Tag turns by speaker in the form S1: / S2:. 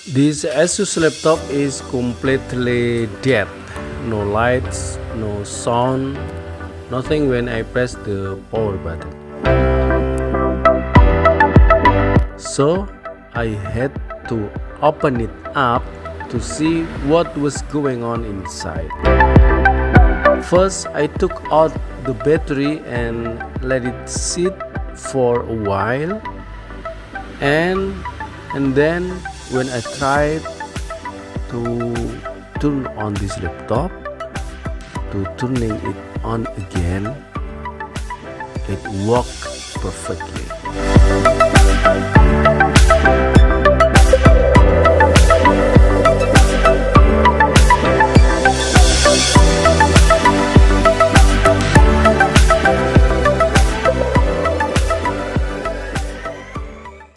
S1: This Asus laptop is completely dead. No lights, no sound, nothing when I press the power button. So I had to open it up to see what was going on inside. First, I took out the battery and let it sit for a while, and then when I tried to turn on this laptop, to turning it on again, it worked perfectly.